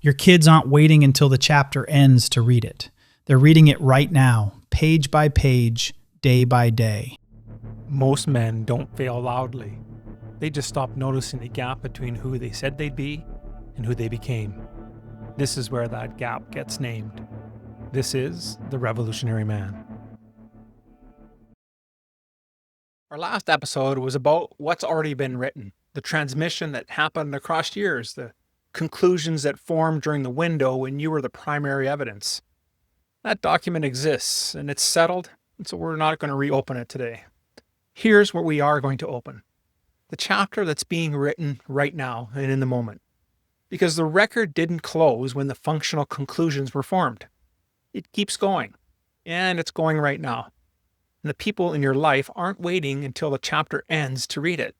Your kids aren't waiting until the chapter ends to read it. They're reading it right now, page by page, day by day. Most men don't fail loudly. They just stop noticing the gap between who they said they'd be and who they became. This is where that gap gets named. This is the Revolutionary Man. Our last episode was about what's already been written, the transmission that happened across years, the conclusions that formed during the window when you were the primary evidence. That document exists, and it's settled, and so we're not going to reopen it today. Here's what we are going to open. The chapter that's being written right now and in the moment. Because the record didn't close when the functional conclusions were formed. It keeps going, and it's going right now. And the people in your life aren't waiting until the chapter ends to read it.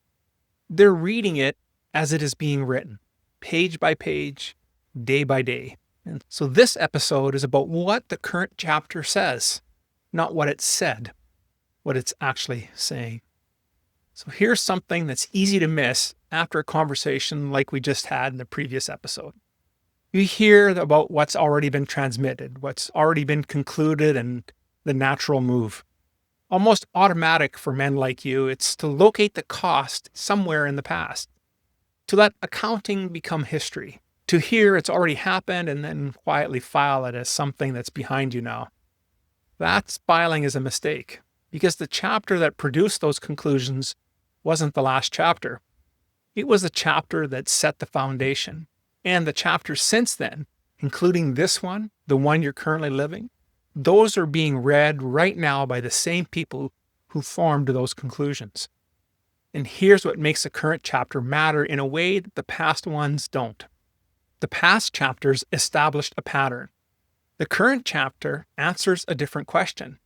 They're reading it as it is being written, page by page, day by day. And so this episode is about what the current chapter says, not what it said, what it's actually saying. So here's something that's easy to miss after a conversation like we just had in the previous episode. You hear about what's already been transmitted, what's already been concluded, and the natural move. Almost automatic for men like you, it's to locate the cost somewhere in the past. To let accounting become history. To hear it's already happened and then quietly file it as something that's behind you now. That filing is a mistake, because the chapter that produced those conclusions wasn't the last chapter. It was the chapter that set the foundation. And the chapters since then, including this one, the one you're currently living, those are being read right now by the same people who formed those conclusions. And here's what makes the current chapter matter in a way that the past ones don't. The past chapters established a pattern. The current chapter answers a different question.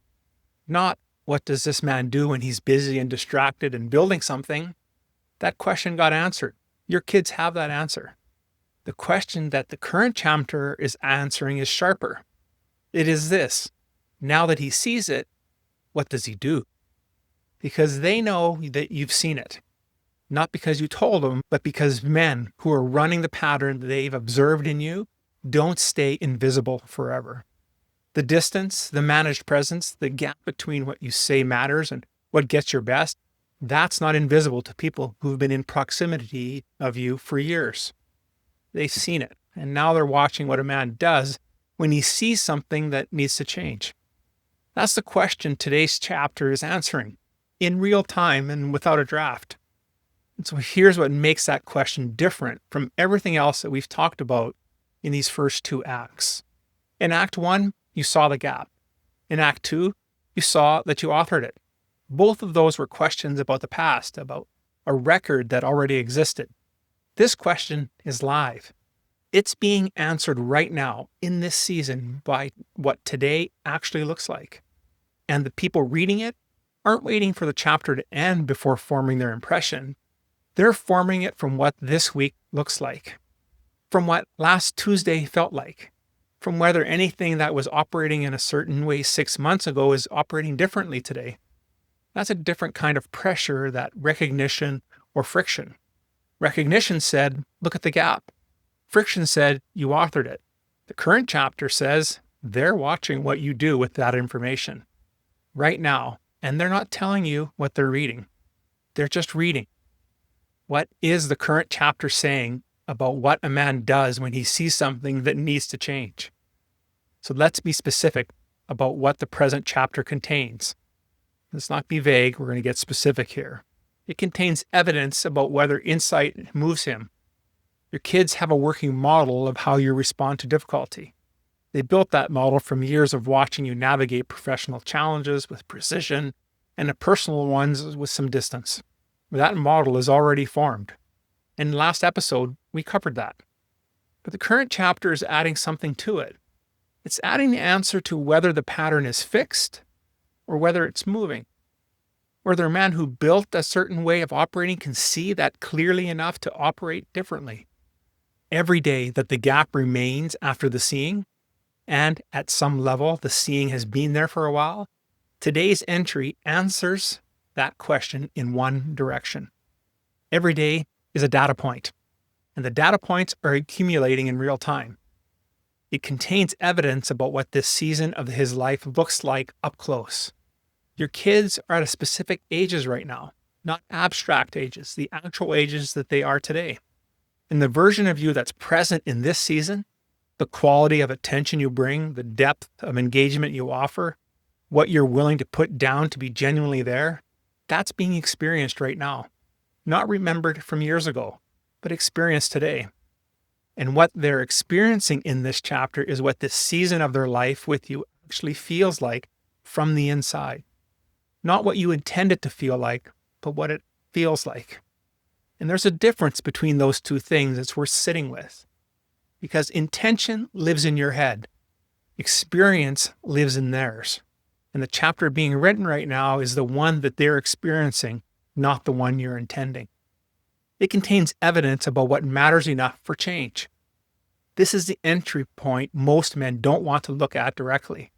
Not, what does this man do when he's busy and distracted and building something? That question got answered. Your kids have that answer. The question that the current chapter is answering is sharper. It is this: now that he sees it, what does he do? Because they know that you've seen it. Not because you told them, but because men who are running the pattern that they've observed in you don't stay invisible forever. The distance, the managed presence, the gap between what you say matters and what gets your best, that's not invisible to people who've been in proximity of you for years. They've seen it, and now they're watching what a man does when he sees something that needs to change. That's the question today's chapter is answering, in real time and without a draft. And so here's what makes that question different from everything else that we've talked about in these first two acts. In Act 1, you saw the gap. In Act 2, you saw that you authored it. Both of those were questions about the past, about a record that already existed. This question is live. It's being answered right now in this season by what today actually looks like. And the people reading it aren't waiting for the chapter to end before forming their impression. They're forming it from what this week looks like, from what last Tuesday felt like, from whether anything that was operating in a certain way 6 months ago is operating differently today. That's a different kind of pressure, that recognition or friction. Recognition said, look at the gap. Friction said, you authored it. The current chapter says, they're watching what you do with that information right now, and they're not telling you what they're reading. They're just reading. What is the current chapter saying about what a man does when he sees something that needs to change? So let's be specific about what the present chapter contains. Let's not be vague. We're going to get specific here. It contains evidence about whether insight moves him. Your kids have a working model of how you respond to difficulty. They built that model from years of watching you navigate professional challenges with precision and the personal ones with some distance. That model is already formed. In the last episode, we covered that. But the current chapter is adding something to it. It's adding the answer to whether the pattern is fixed or whether it's moving. Whether a man who built a certain way of operating can see that clearly enough to operate differently. Every day that the gap remains after the seeing, and at some level the seeing has been there for a while, today's entry answers that question in one direction. Every day is a data point, and the data points are accumulating in real time. It contains evidence about what this season of his life looks like up close. Your kids are at a specific ages right now, not abstract ages, the actual ages that they are today. And the version of you that's present in this season, the quality of attention you bring, the depth of engagement you offer, what you're willing to put down to be genuinely there, that's being experienced right now. Not remembered from years ago, but experienced today. And what they're experiencing in this chapter is what this season of their life with you actually feels like from the inside. Not what you intend it to feel like, but what it feels like. And there's a difference between those two things that's worth sitting with. Because intention lives in your head. Experience lives in theirs. And the chapter being written right now is the one that they're experiencing, not the one you're intending. It contains evidence about what matters enough for change. This is the entry point most men don't want to look at directly.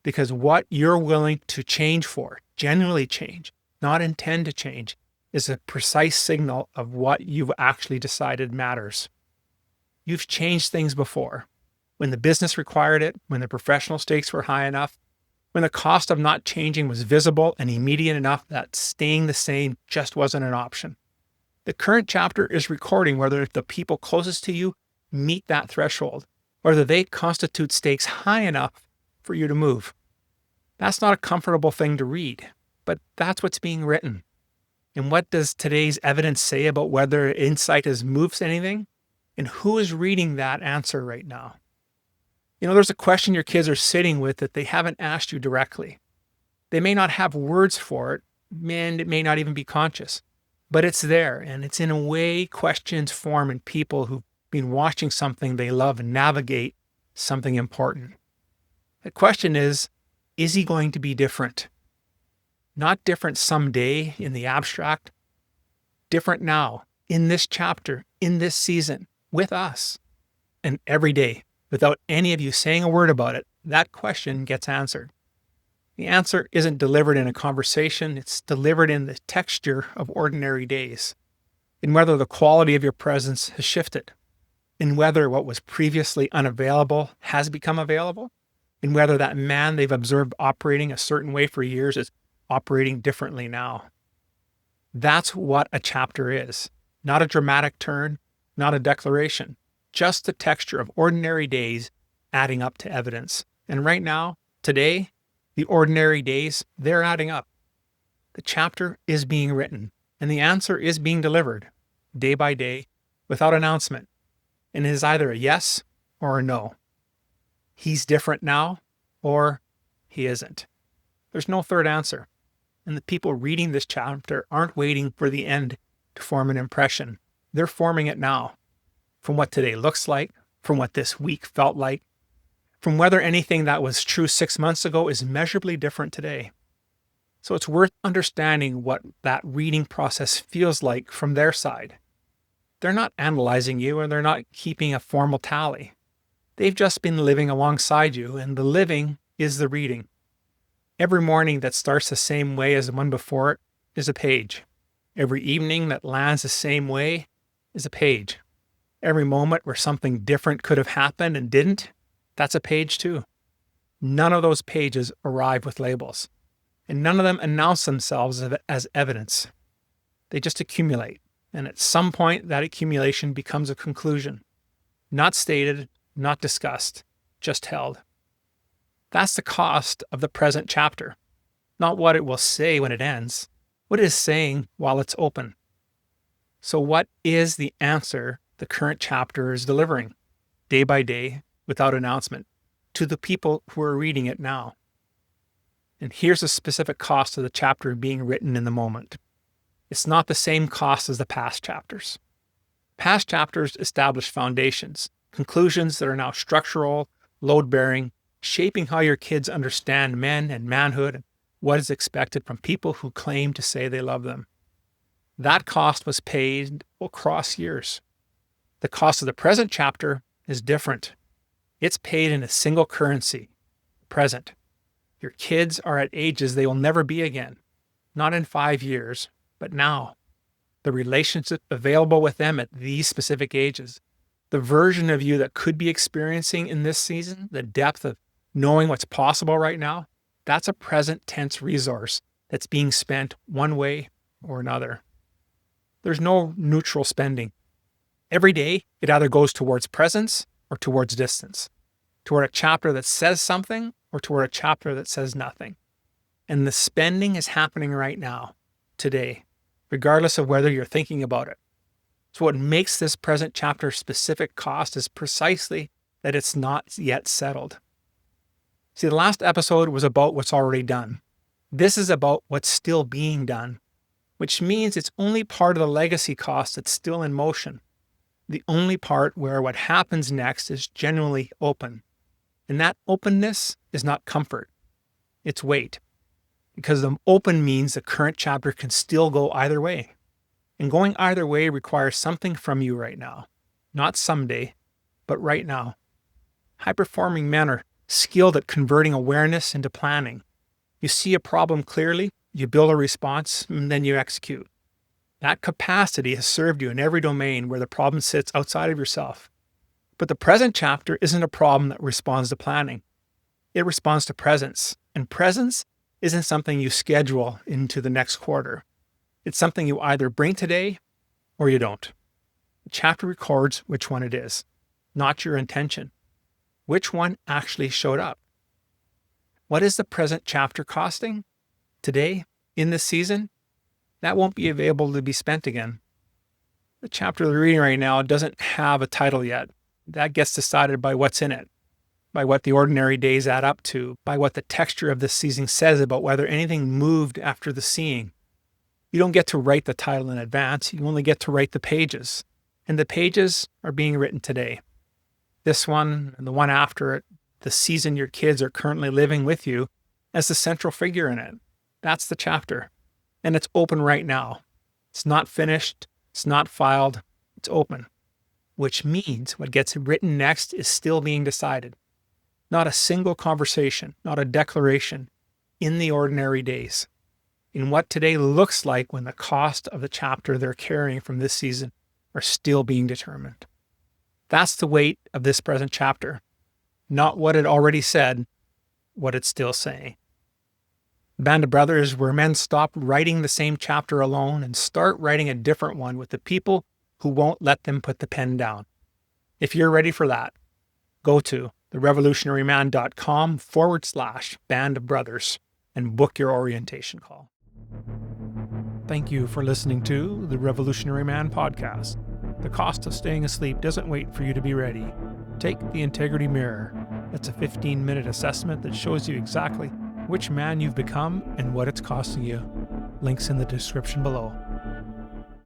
Because what you're willing to change for, genuinely change, not intend to change, is a precise signal of what you've actually decided matters. You've changed things before. When the business required it, when the professional stakes were high enough, when the cost of not changing was visible and immediate enough that staying the same just wasn't an option. The current chapter is recording whether the people closest to you meet that threshold, whether they constitute stakes high enough for you to move. That's not a comfortable thing to read, but that's what's being written. And what does today's evidence say about whether insight has moved anything? And who is reading that answer right now? There's a question your kids are sitting with that they haven't asked you directly. They may not have words for it, and it may not even be conscious, but it's there, and it's in a way questions form in people who've been watching something they love and navigate something important. The question is he going to be different? Not different someday in the abstract, different now, in this chapter, in this season, with us. And every day, without any of you saying a word about it, that question gets answered. The answer isn't delivered in a conversation, it's delivered in the texture of ordinary days, in whether the quality of your presence has shifted, in whether what was previously unavailable has become available, in whether that man they've observed operating a certain way for years is operating differently now. That's what a chapter is. Not a dramatic turn, not a declaration, just the texture of ordinary days adding up to evidence. And right now, today, the ordinary days, they're adding up. The chapter is being written, and the answer is being delivered, day by day, without announcement. And it is either a yes or a no. He's different now, or he isn't. There's no third answer. And the people reading this chapter aren't waiting for the end to form an impression. They're forming it now. From what today looks like, from what this week felt like, from whether anything that was true 6 months ago is measurably different today. So it's worth understanding what that reading process feels like from their side. They're not analyzing you, and they're not keeping a formal tally. They've just been living alongside you, and the living is the reading. Every morning that starts the same way as the one before it is a page. Every evening that lands the same way is a page. Every moment where something different could have happened and didn't, that's a page too. None of those pages arrive with labels, and none of them announce themselves as evidence. They just accumulate, and at some point that accumulation becomes a conclusion. Not stated, not discussed, just held. That's the cost of the present chapter, not what it will say when it ends, what it is saying while it's open. So what is the answer the current chapter is delivering, day by day, without announcement, to the people who are reading it now? And here's the specific cost of the chapter being written in the moment. It's not the same cost as the past chapters. Past chapters established foundations, conclusions that are now structural, load-bearing, shaping how your kids understand men and manhood and what is expected from people who claim to say they love them. That cost was paid across years. The cost of the present chapter is different. It's paid in a single currency, present. Your kids are at ages they will never be again, not in 5 years, but now. The relationship available with them at these specific ages, The version of you that could be experiencing in this season, the depth of knowing what's possible right now, that's a present tense resource that's being spent one way or another. There's no neutral spending. Every day, it either goes towards presence or towards distance, toward a chapter that says something or toward a chapter that says nothing. And the spending is happening right now, today, regardless of whether you're thinking about it. So what makes this present chapter specific cost is precisely that it's not yet settled. See, the last episode was about what's already done. This is about what's still being done, which means it's only part of the legacy cost that's still in motion. The only part where what happens next is genuinely open. And that openness is not comfort, it's weight. Because the open means the current chapter can still go either way. And going either way requires something from you right now. Not someday, but right now. High-performing men are skilled at converting awareness into planning. You see a problem clearly, you build a response, and then you execute. That capacity has served you in every domain where the problem sits outside of yourself. But the present chapter isn't a problem that responds to planning. It responds to presence. And presence isn't something you schedule into the next quarter. It's something you either bring today or you don't. The chapter records which one it is, not your intention. Which one actually showed up? What is the present chapter costing? Today, in this season? That won't be available to be spent again. The chapter we're reading right now doesn't have a title yet. That gets decided by what's in it, by what the ordinary days add up to, by what the texture of this season says about whether anything moved after the seeing. You don't get to write the title in advance. You only get to write the pages. And the pages are being written today. This one and the one after it, the season your kids are currently living with you as the central figure in it. That's the chapter. And it's open right now. It's not finished. It's not filed. It's open. Which means what gets written next is still being decided. Not a single conversation, not a declaration in the ordinary days. In what today looks like when the cost of the chapter they're carrying from this season are still being determined. That's the weight of this present chapter. Not what it already said, what it's still saying. The Band of Brothers, where men stop writing the same chapter alone and start writing a different one with the people who won't let them put the pen down. If you're ready for that, go to therevolutionaryman.com/Band of Brothers and book your orientation call. Thank you for listening to the Revolutionary Man podcast. The cost of staying asleep doesn't wait for you to be ready. Take the Integrity Mirror. It's a 15-minute assessment that shows you exactly which man you've become and what it's costing you. Links in the description below.